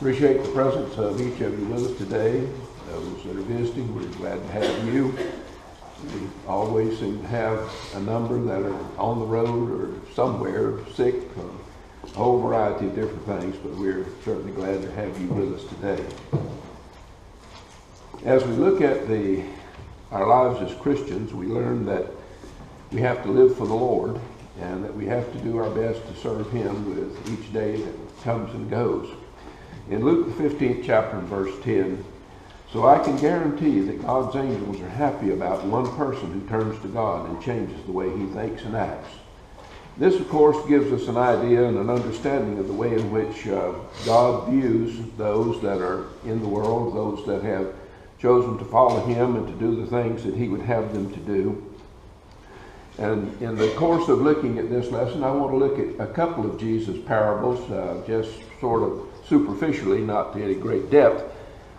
Appreciate the presence of each of you with us today. Those that are visiting, we're glad to have you. We always seem to have a number that are on the road or somewhere, sick, a whole variety of different things, but we're certainly glad to have you with us today. As we look at our lives as Christians, we learn that we have to live for the Lord and that we have to do our best to serve Him with each day that comes and goes. In Luke the 15th chapter and verse 10, so I can guarantee that God's angels are happy about one person who turns to God and changes the way he thinks and acts. This, of course, gives us an idea and an understanding of the way in which God views those that are in the world, those that have chosen to follow Him and to do the things that He would have them to do. And in the course of looking at this lesson, I want to look at a couple of Jesus' parables, just sort of superficially, not to any great depth,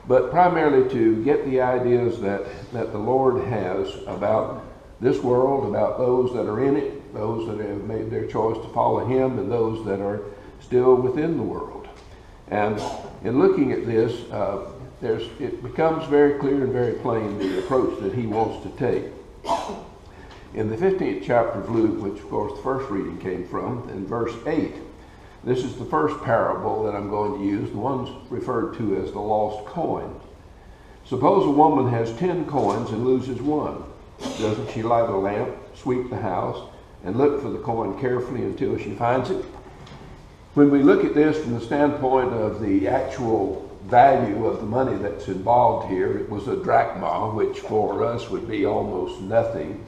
but primarily to get the ideas that the Lord has about this world, about those that are in it, those that have made their choice to follow Him, and those that are still within the world. And in looking at this, it becomes very clear and very plain the approach that He wants to take. In the 15th chapter of Luke, which of course the first reading came from, in verse 8, this is the first parable that I'm going to use, the one's referred to as the lost coin. Suppose a woman has 10 coins and loses one. Doesn't she light a lamp, sweep the house, and look for the coin carefully until she finds it? When we look at this from the standpoint of the actual value of the money that's involved here, it was a drachma, which for us would be almost nothing.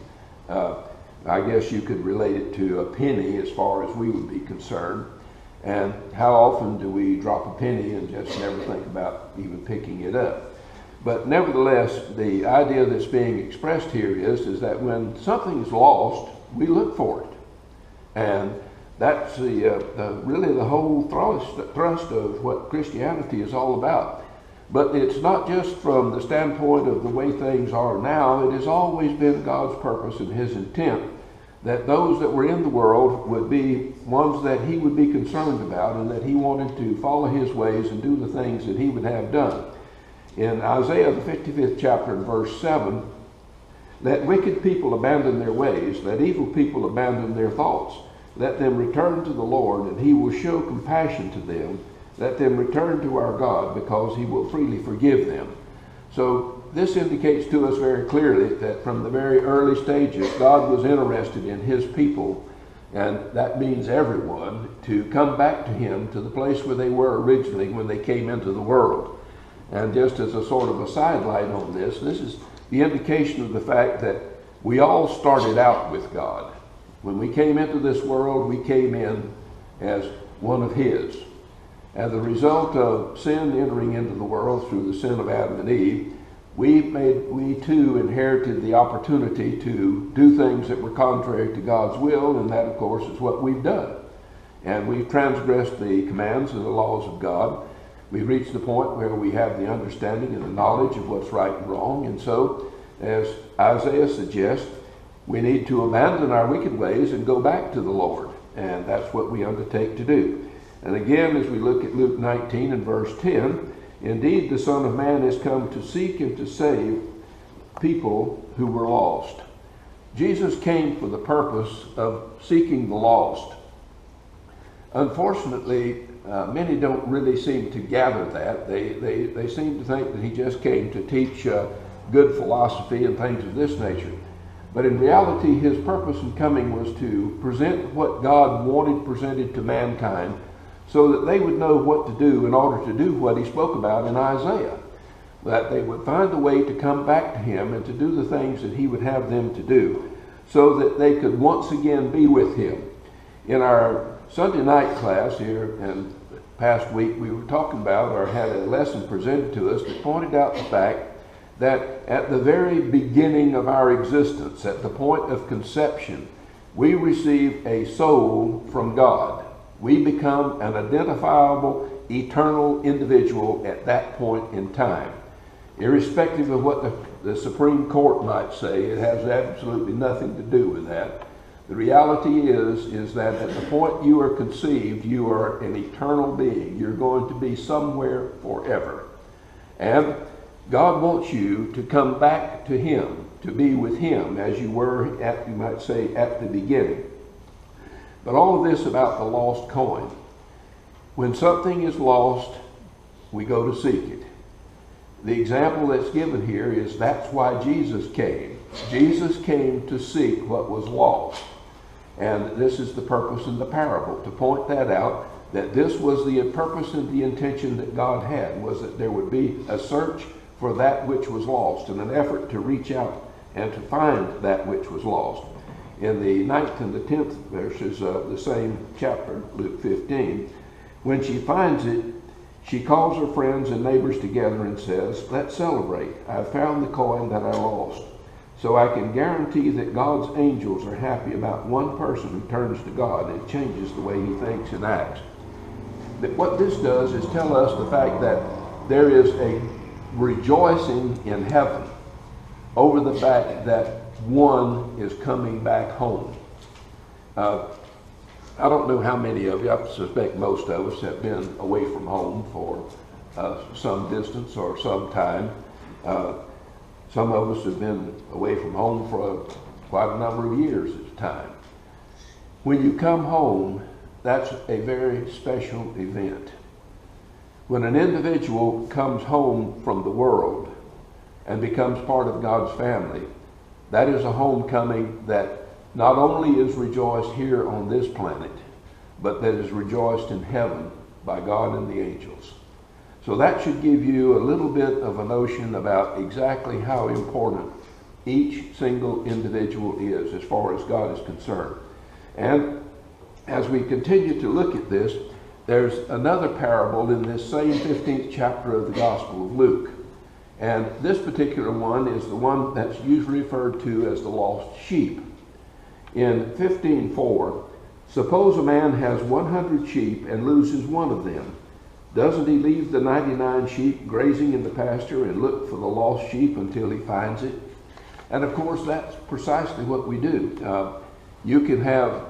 I guess you could relate it to a penny as far as we would be concerned. And how often do we drop a penny and just never think about even picking it up? But nevertheless, the idea that's being expressed here is that when something's lost, we look for it. And that's really the whole thrust of what Christianity is all about. But it's not just from the standpoint of the way things are now. It has always been God's purpose and His intent that those that were in the world would be ones that He would be concerned about and that He wanted to follow His ways and do the things that He would have done. In Isaiah the 55th chapter and verse 7, let wicked people abandon their ways, let evil people abandon their thoughts. Let them return to the Lord, and He will show compassion to them. Let them return to our God, because He will freely forgive them. So this indicates to us very clearly that from the very early stages, God was interested in His people, and that means everyone, to come back to Him, to the place where they were originally when they came into the world. And just as a sort of a sidelight on this is the indication of the fact that we all started out with God. When we came into this world, we came in as one of His. As a result of sin entering into the world through the sin of Adam and Eve, we too inherited the opportunity to do things that were contrary to God's will, and that, of course, is what we've done. And we've transgressed the commands and the laws of God. We've reached the point where we have the understanding and the knowledge of what's right and wrong. And so, as Isaiah suggests, we need to abandon our wicked ways and go back to the Lord. And that's what we undertake to do. And again, as we look at Luke 19 and verse 10, indeed, the Son of Man has come to seek and to save people who were lost. Jesus came for the purpose of seeking the lost. Unfortunately, many don't really seem to gather that. They seem to think that He just came to teach good philosophy and things of this nature. But in reality, His purpose in coming was to present what God wanted presented to mankind, so that they would know what to do in order to do what He spoke about in Isaiah. That they would find a way to come back to Him and to do the things that He would have them to do, so that they could once again be with Him. In our Sunday night class here and past week, we were talking about, or had a lesson presented to us that pointed out the fact that at the very beginning of our existence, at the point of conception, we receive a soul from God. We become an identifiable, eternal individual at that point in time. Irrespective of what the Supreme Court might say, it has absolutely nothing to do with that. The reality is that at the point you are conceived, you are an eternal being. You're going to be somewhere forever. And God wants you to come back to Him, to be with Him as you were at, you might say, at the beginning. But all of this about the lost coin. When something is lost, we go to seek it. The example that's given here is that's why Jesus came. Jesus came to seek what was lost. And this is the purpose in the parable, to point that out, that this was the purpose and the intention that God had, was that there would be a search for that which was lost, and an effort to reach out and to find that which was lost. In the 9th and the 10th verses of the same chapter, Luke 15, when she finds it, she calls her friends and neighbors together and says, "Let's celebrate. I found the coin that I lost." So I can guarantee that God's angels are happy about one person who turns to God and changes the way he thinks and acts. But what this does is tell us the fact that there is a rejoicing in heaven over the fact that one is coming back home. I don't know how many of you, I suspect most of us, have been away from home for some distance or some time. Some of us have been away from home for quite a number of years at a time. When you come home, that's a very special event. When an individual comes home from the world and becomes part of God's family, that is a homecoming that not only is rejoiced here on this planet, but that is rejoiced in heaven by God and the angels. So that should give you a little bit of a notion about exactly how important each single individual is as far as God is concerned. And as we continue to look at this, there's another parable in this same 15th chapter of the Gospel of Luke. And this particular one is the one that's usually referred to as the lost sheep. In 15:4, suppose a man has 100 sheep and loses one of them. Doesn't he leave the 99 sheep grazing in the pasture and look for the lost sheep until he finds it? And of course, that's precisely what we do. You can have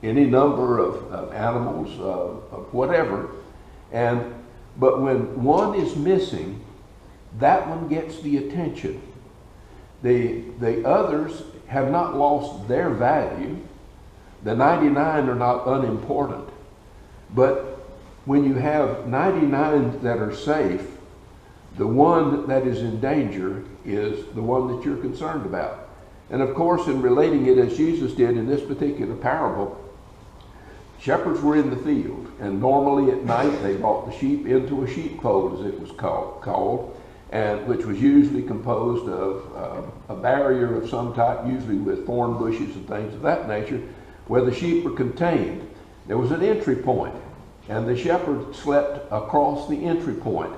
any number of animals, of whatever, but when one is missing, that one gets the attention. The others have not lost their value. The 99 are not unimportant. But when you have 99 that are safe, the one that is in danger is the one that you're concerned about. And of course, in relating it as Jesus did in this particular parable, shepherds were in the field, and normally at night they brought the sheep into a sheepfold, as it was called, and which was usually composed of a barrier of some type, usually with thorn bushes and things of that nature, where the sheep were contained. There was an entry point, and the shepherd slept across the entry point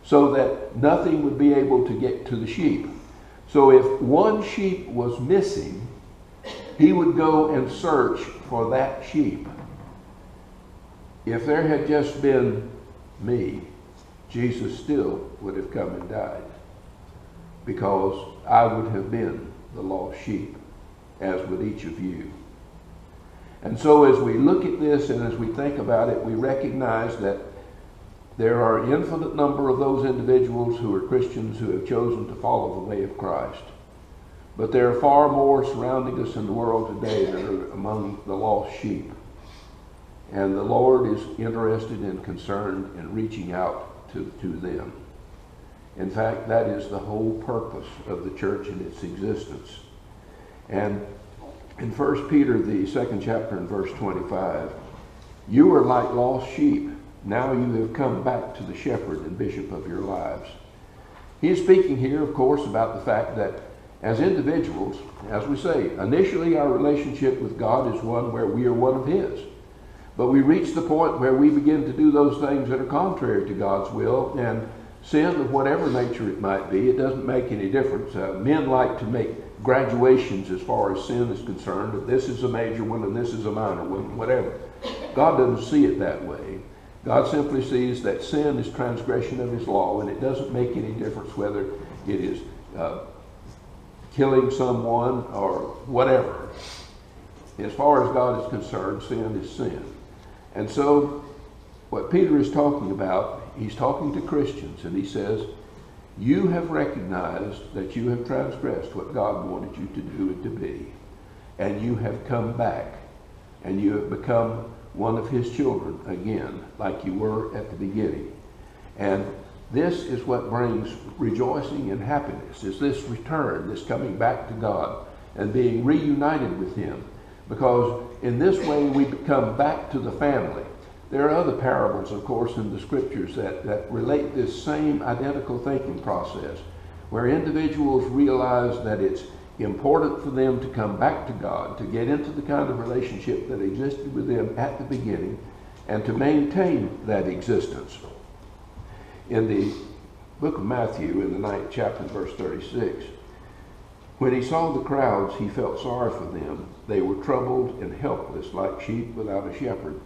so that nothing would be able to get to the sheep. So if one sheep was missing, he would go and search for that sheep. If there had just been me, Jesus still would have come and died, because I would have been the lost sheep, as would each of you. And so as we look at this and as we think about it, we recognize that there are an infinite number of those individuals who are Christians who have chosen to follow the way of Christ. But there are far more surrounding us in the world today that are among the lost sheep. And the Lord is interested and concerned in reaching out to them. In fact, that is the whole purpose of the church and its existence. And in 1 Peter, the 2nd chapter and verse 25, you are like lost sheep. Now you have come back to the shepherd and bishop of your lives. He is speaking here, of course, about the fact that as individuals, as we say, initially our relationship with God is one where we are one of His. But we reach the point where we begin to do those things that are contrary to God's will, and sin of whatever nature it might be, it doesn't make any difference. Men like to make graduations as far as sin is concerned, that this is a major one and this is a minor one, whatever. God doesn't see it that way. God simply sees that sin is transgression of His law, and it doesn't make any difference whether it is killing someone or whatever. as far as God is concerned, sin is sin. And so what Peter is talking about, he's talking to Christians, and he says, you have recognized that you have transgressed what God wanted you to do and to be, and you have come back, and you have become one of his children again, like you were at the beginning. And this is what brings rejoicing and happiness, is this return, this coming back to God and being reunited with him. Because in this way we come back to the family. There are other parables, of course, in the scriptures that relate this same identical thinking process, where individuals realize that it's important for them to come back to God, to get into the kind of relationship that existed with them at the beginning, and to maintain that existence. In the book of Matthew, in the 9th chapter, verse 36, when he saw the crowds, he felt sorry for them. They were troubled and helpless, like sheep without a shepherd.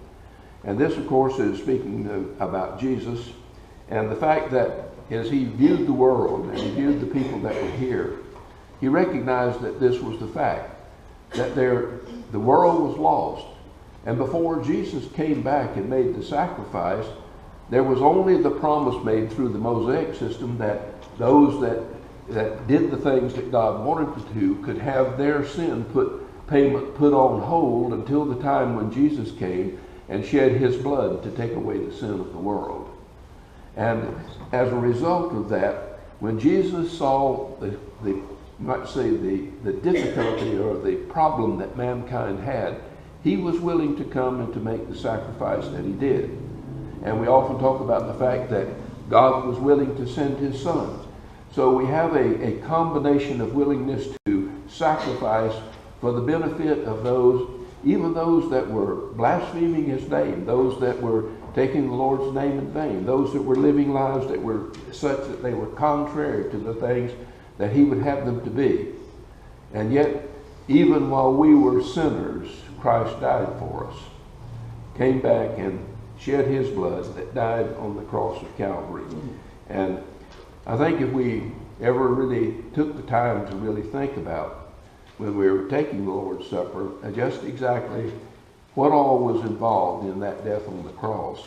And this, of course, is speaking about Jesus, and the fact that as he viewed the world and he viewed the people that were here, he recognized that this was the fact, that the world was lost. And before Jesus came back and made the sacrifice, there was only the promise made through the Mosaic system that those that did the things that God wanted to do could have their sin payment put on hold until the time when Jesus came and shed his blood to take away the sin of the world. And as a result of that, when Jesus saw the difficulty or the problem that mankind had, he was willing to come and to make the sacrifice that he did. And we often talk about the fact that God was willing to send his son. So we have a combination of willingness to sacrifice for the benefit of those, even those that were blaspheming his name, those that were taking the Lord's name in vain, those that were living lives that were such that they were contrary to the things that he would have them to be. And yet, even while we were sinners, Christ died for us, came back and shed his blood that died on the cross of Calvary. And I think if we ever really took the time to really think about when we were taking the Lord's Supper, just exactly what all was involved in that death on the cross,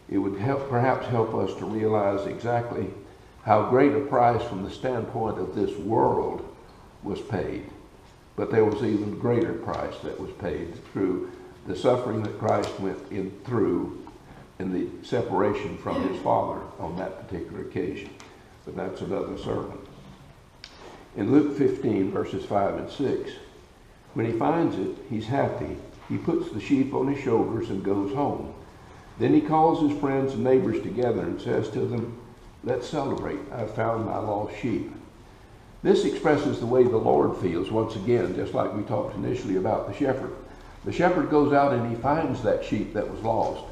it would perhaps help us to realize exactly how great a price from the standpoint of this world was paid. But there was even greater price that was paid through the suffering that Christ went through in the separation from his Father on that particular occasion. But that's another sermon. In Luke 15, verses 5 and 6, when he finds it, he's happy. He puts the sheep on his shoulders and goes home. Then he calls his friends and neighbors together and says to them, "Let's celebrate. I've found my lost sheep." This expresses the way the Lord feels, once again, just like we talked initially about the shepherd. The shepherd goes out and he finds that sheep that was lost.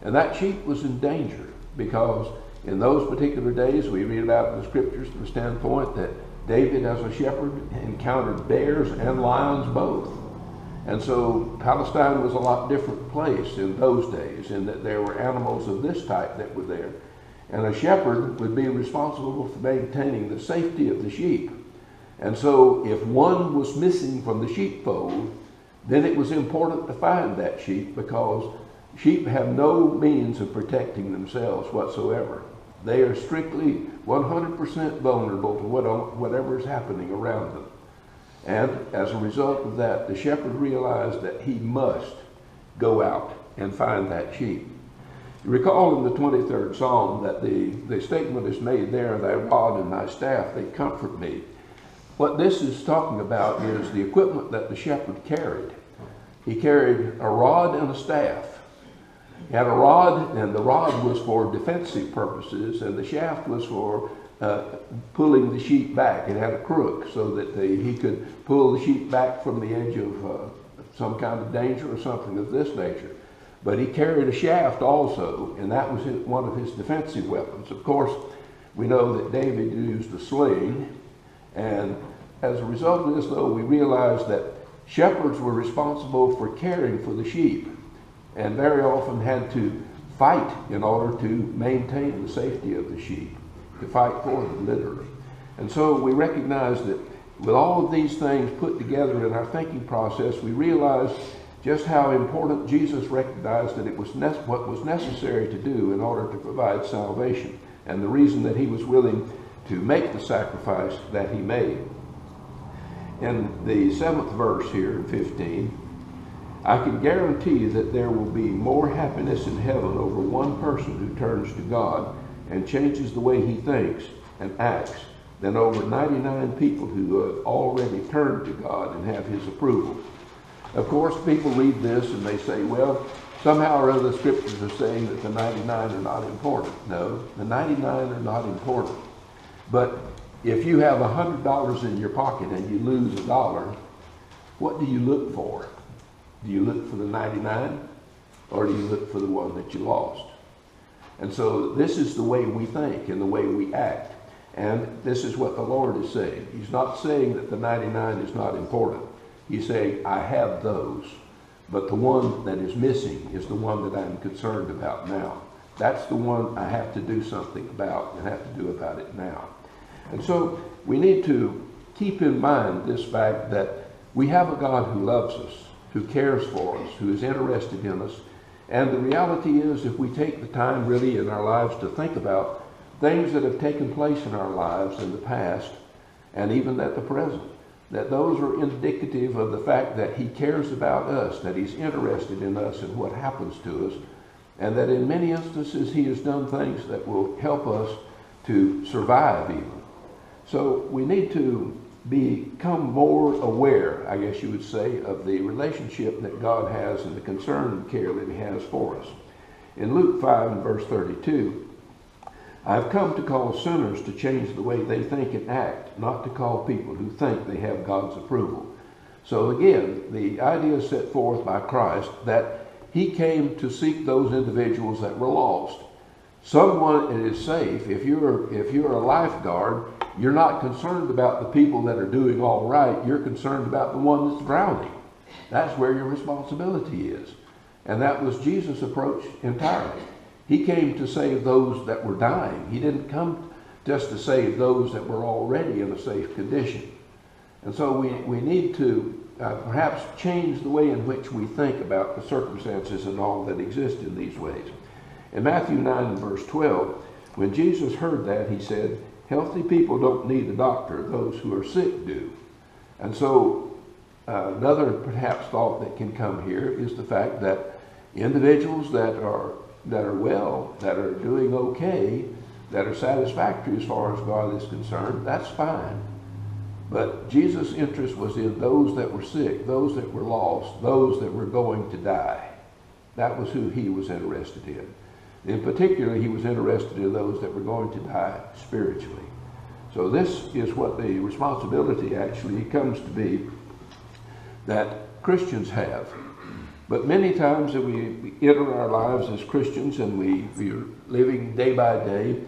And that sheep was in danger because in those particular days, we read about in the scriptures from the standpoint that David as a shepherd encountered bears and lions both. And so Palestine was a lot different place in those days in that there were animals of this type that were there. And a shepherd would be responsible for maintaining the safety of the sheep. And so if one was missing from the sheepfold, then it was important to find that sheep because sheep have no means of protecting themselves whatsoever. They are strictly 100% vulnerable to whatever is happening around them. And as a result of that, the shepherd realized that he must go out and find that sheep. You recall in the 23rd Psalm that the statement is made there, "Thy rod and thy staff, they comfort me." What this is talking about is the equipment that the shepherd carried. He carried a rod and a staff. He had a rod, and the rod was for defensive purposes, and the shaft was for pulling the sheep back. It had a crook so that he could pull the sheep back from the edge of some kind of danger or something of this nature. But he carried a shaft also, and that was one of his defensive weapons. Of course, we know that David used a sling, and as a result of this, though, we realize that shepherds were responsible for caring for the sheep, and very often had to fight in order to maintain the safety of the sheep, to fight for them, literally. And so we recognize that with all of these things put together in our thinking process, we realize just how important Jesus recognized that it was what was necessary to do in order to provide salvation, and the reason that he was willing to make the sacrifice that he made. In the 7th verse here in 15, I can guarantee that there will be more happiness in heaven over one person who turns to God and changes the way he thinks and acts than over 99 people who have already turned to God and have his approval. Of course, people read this and they say, well, somehow or other the scriptures are saying that the 99 are not important. No, the 99 are not important. But if you have $100 in your pocket and you lose $1, what do you look for? Do you look for the 99 or do you look for the one that you lost? And so this is the way we think and the way we act. And this is what the Lord is saying. He's not saying that the 99 is not important. He's saying, I have those, but the one that is missing is the one that I'm concerned about now. That's the one I have to do something about and have to do about it now. And so we need to keep in mind this fact that we have a God who loves us, who cares for us, who is interested in us. And the reality is, if we take the time really in our lives to think about things that have taken place in our lives in the past and even at the present, that those are indicative of the fact that he cares about us, that he's interested in us and what happens to us, and that in many instances he has done things that will help us to survive even. So we need to become more aware, I guess you would say, of the relationship that God has and the concern and care that he has for us. In Luke 5 and verse 32, I've come to call sinners to change the way they think and act, not to call people who think they have God's approval. So again, the idea is set forth by Christ that he came to seek those individuals that were lost. Someone is safe. If you're a lifeguard, you're not concerned about the people that are doing all right. You're concerned about the one that's drowning. That's where your responsibility is. And that was Jesus' approach entirely. He came to save those that were dying. He didn't come just to save those that were already in a safe condition. And so we need to perhaps change the way in which we think about the circumstances and all that exist in these ways. In Matthew 9 and verse 12, when Jesus heard that, he said, healthy people don't need a doctor, those who are sick do. And so another perhaps thought that can come here is the fact that individuals that are well, that are doing okay, that are satisfactory as far as God is concerned, that's fine. But Jesus' interest was in those that were sick, those that were lost, those that were going to die. That was who he was interested in. In particular, he was interested in those that were going to die spiritually. So this is what the responsibility actually comes to be that Christians have. But many times that we enter our lives as Christians and we are living day by day,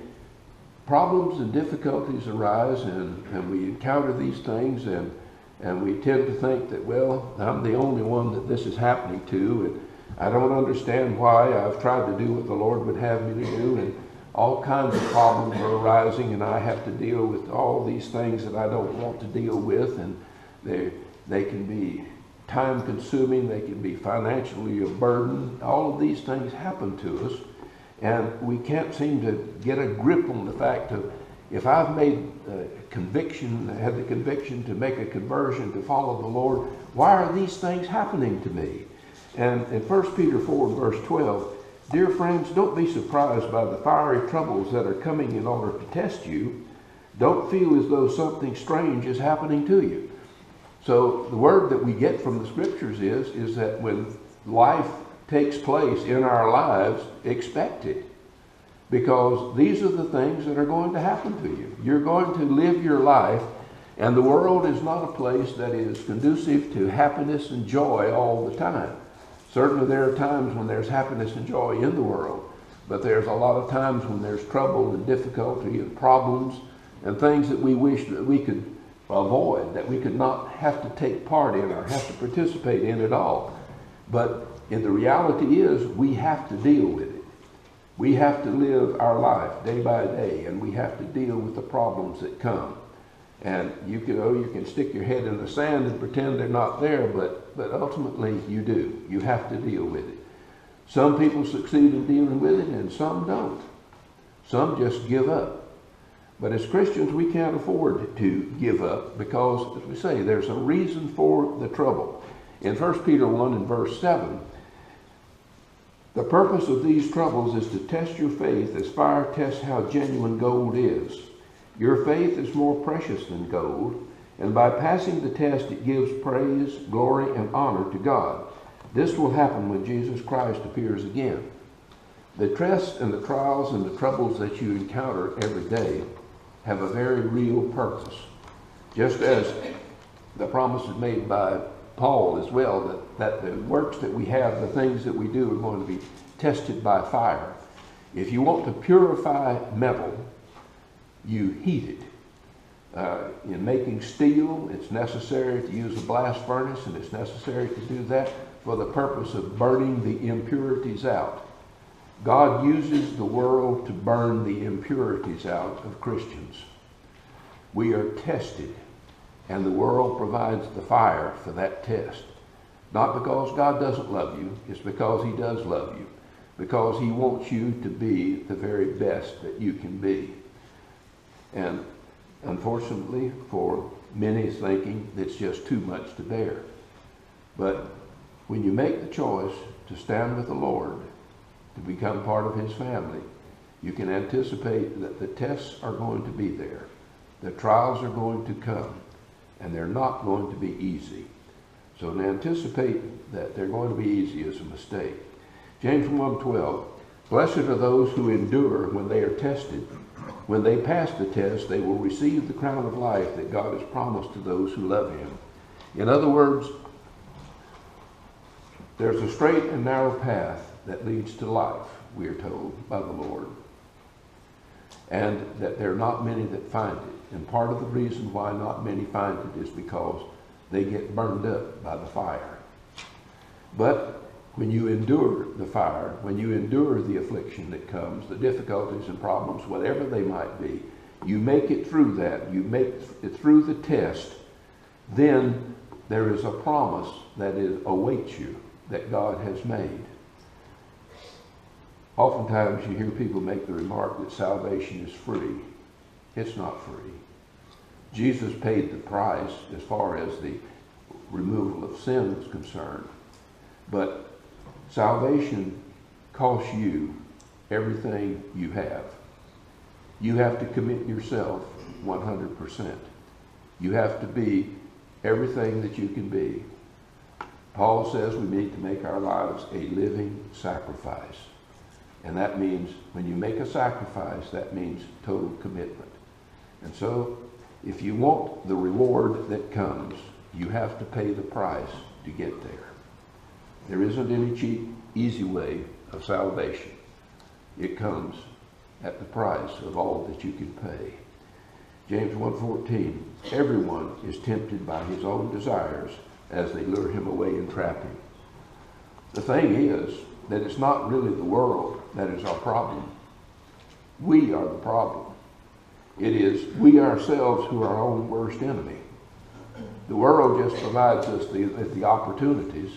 problems and difficulties arise and we encounter these things and we tend to think that, well, I'm the only one that this is happening to, and I don't understand why. I've tried to do what the Lord would have me to do, and all kinds of problems are arising, and I have to deal with all these things that I don't want to deal with, and they can be time-consuming, they can be financially a burden. All of these things happen to us, and we can't seem to get a grip on the fact of, if I've made a conviction, had the conviction to make a conversion, to follow the Lord, why are these things happening to me? And in 1 Peter 4 verse 12, dear friends, don't be surprised by the fiery troubles that are coming in order to test you. Don't feel as though something strange is happening to you. So the word that we get from the scriptures is that when life takes place in our lives, expect it. Because these are the things that are going to happen to you. You're going to live your life, and the world is not a place that is conducive to happiness and joy all the time. Certainly there are times when there's happiness and joy in the world, but there's a lot of times when there's trouble and difficulty and problems and things that we wish that we could avoid, that we could not have to take part in or have to participate in at all. But the reality is we have to deal with it. We have to live our life day by day, and we have to deal with the problems that come. And you can stick your head in the sand and pretend they're not there, but ultimately you do. You have to deal with it. Some people succeed in dealing with it and some don't. Some just give up. But as Christians, we can't afford to give up because, as we say, there's a reason for the trouble. In 1 Peter 1 and verse 7, the purpose of these troubles is to test your faith as fire tests how genuine gold is. Your faith is more precious than gold, and by passing the test, it gives praise, glory, and honor to God. This will happen when Jesus Christ appears again. The tests and the trials and the troubles that you encounter every day have a very real purpose. Just as the promise is made by Paul as well, that the works that we have, the things that we do, are going to be tested by fire. If you want to purify metal, you heat it. In making steel, it's necessary to use a blast furnace, and it's necessary to do that for the purpose of burning the impurities out. God uses the world to burn the impurities out of Christians. We are tested, and the world provides the fire for that test. Not because God doesn't love you, it's because he does love you. Because he wants you to be the very best that you can be. And unfortunately, for many thinking it's just too much to bear. But when you make the choice to stand with the Lord, to become part of his family, you can anticipate that the tests are going to be there. The trials are going to come, and they're not going to be easy. So to anticipate that they're going to be easy is a mistake. James 1:12, blessed are those who endure when they are tested. When they pass the test, they will receive the crown of life that God has promised to those who love him. In other words, there's a straight and narrow path that leads to life, we are told by the Lord. And that there are not many that find it. And part of the reason why not many find it is because they get burned up by the fire. But when you endure the fire, when you endure the affliction that comes, the difficulties and problems, whatever they might be, you make it through that, you make it through the test, then there is a promise that awaits you, that God has made. Oftentimes you hear people make the remark that salvation is free. It's not free. Jesus paid the price as far as the removal of sin is concerned. But salvation costs you everything you have. You have to commit yourself 100%. You have to be everything that you can be. Paul says we need to make our lives a living sacrifice. And that means when you make a sacrifice, that means total commitment. And so if you want the reward that comes, you have to pay the price to get there. There isn't any cheap, easy way of salvation. It comes at the price of all that you can pay. James 1:14, everyone is tempted by his own desires as they lure him away and trap him. The thing is that it's not really the world that is our problem. We are the problem. It is we ourselves who are our own worst enemy. The world just provides us the opportunities,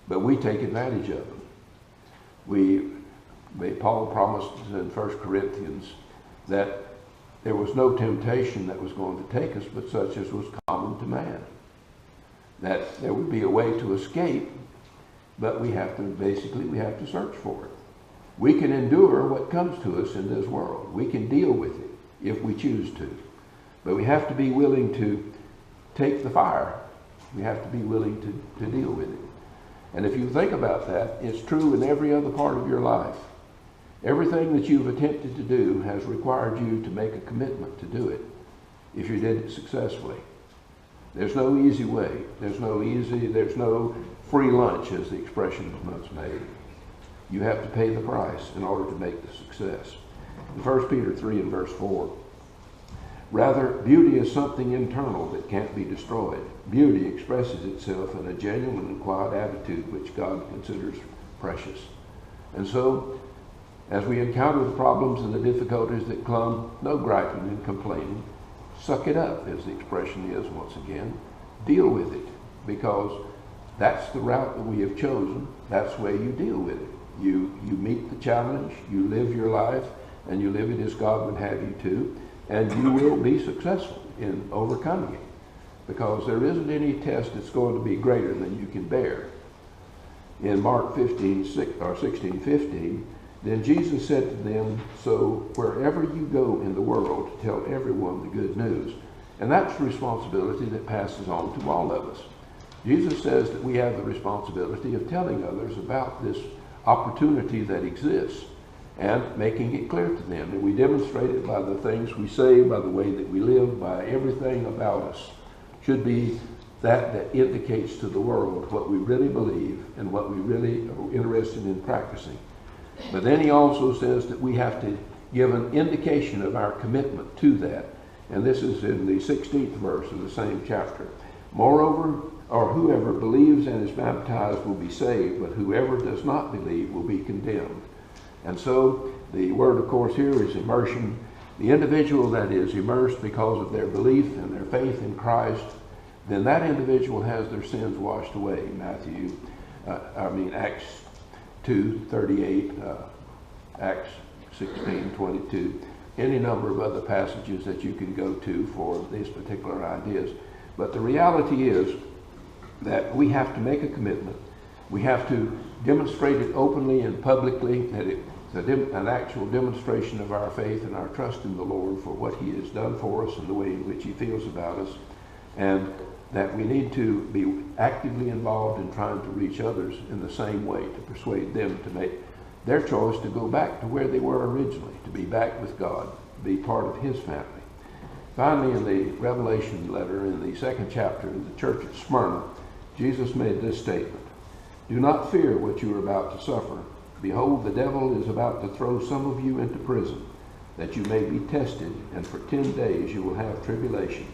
but we take advantage of them. Paul promised in 1 Corinthians that there was no temptation that was going to take us but such as was common to man. That there would be a way to escape, but we have to search for it. We can endure what comes to us in this world. We can deal with it if we choose to. But we have to be willing to take the fire. We have to be willing to deal with it. And if you think about that, it's true in every other part of your life. Everything that you've attempted to do has required you to make a commitment to do it if you did it successfully. There's no easy way. There's no free lunch, as the expression is once made. You have to pay the price in order to make the success. In 1 Peter 3 and verse 4, rather, beauty is something internal that can't be destroyed. Beauty expresses itself in a genuine and quiet attitude which God considers precious. And so, as we encounter the problems and the difficulties that come, no griping and complaining. suck it up, as the expression is once again. Deal with it, because that's the route that we have chosen. That's the way you deal with it. You meet the challenge, you live your life, and you live it as God would have you to, and you will be successful in overcoming it, because there isn't any test that's going to be greater than you can bear. In Mark 16:15, then Jesus said to them, so wherever you go in the world, tell everyone the good news. And that's a responsibility that passes on to all of us. Jesus says that we have the responsibility of telling others about this opportunity that exists and making it clear to them. And we demonstrate it by the things we say, by the way that we live, by everything about us. Should be that indicates to the world what we really believe and what we really are interested in practicing. But then he also says that we have to give an indication of our commitment to that. And this is in the 16th verse of the same chapter. Moreover, or whoever believes and is baptized will be saved, but whoever does not believe will be condemned. And so the word, of course, here is immersion. The individual that is immersed because of their belief and their faith in Christ, then that individual has their sins washed away. Acts 2:38, Acts 16:22, any number of other passages that you can go to for these particular ideas. But the reality is that we have to make a commitment. We have to demonstrate it openly and publicly, that it's an actual demonstration of our faith and our trust in the Lord for what he has done for us and the way in which he feels about us, and that we need to be actively involved in trying to reach others in the same way, to persuade them to make their choice to go back to where they were originally, to be back with God, be part of his family. Finally, in the Revelation letter, in the 2nd chapter, in the church at Smyrna, Jesus made this statement: do not fear what you are about to suffer. Behold, the devil is about to throw some of you into prison, that you may be tested, and for 10 days you will have tribulation.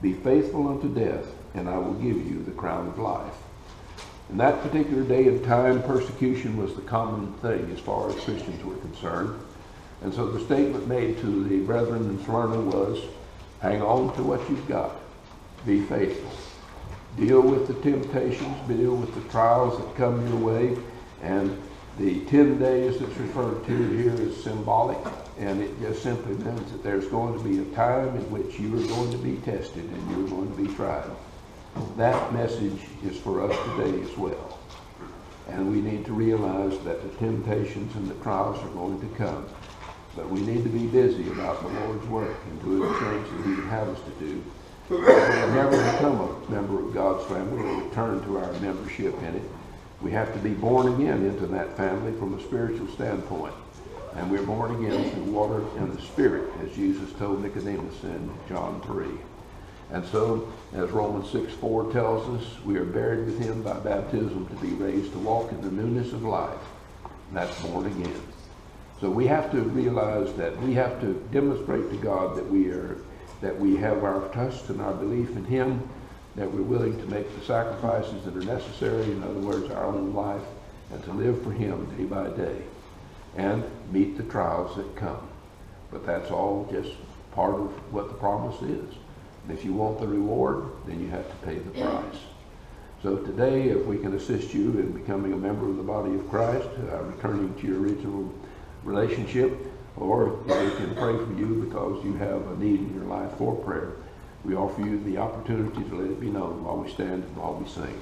Be faithful unto death, and I will give you the crown of life. In that particular day and time, persecution was the common thing as far as Christians were concerned. And so the statement made to the brethren in Smyrna was, hang on to what you've got. Be faithful. Deal with the temptations, deal with the trials that come your way. And the 10 days that's referred to here is symbolic, and it just simply means that there's going to be a time in which you are going to be tested and you're going to be tried. That message is for us today as well. And we need to realize that the temptations and the trials are going to come. But we need to be busy about the Lord's work and doing the things that he would have us to do. We will never become a member of God's family or return to our membership in it. We have to be born again into that family from a spiritual standpoint. And we're born again through water and the Spirit, as Jesus told Nicodemus in John 3. And so, as Romans 6:4 tells us, we are buried with him by baptism to be raised to walk in the newness of life. And that's born again. So we have to realize that we have to demonstrate to God that we have our trust and our belief in him, that we're willing to make the sacrifices that are necessary, in other words, our own life, and to live for him day by day, and meet the trials that come. But that's all just part of what the promise is. And if you want the reward, then you have to pay the price. So today, if we can assist you in becoming a member of the body of Christ, returning to your original relationship, or if we can pray for you because you have a need in your life for prayer, we offer you the opportunity to let it be known while we stand and while we sing.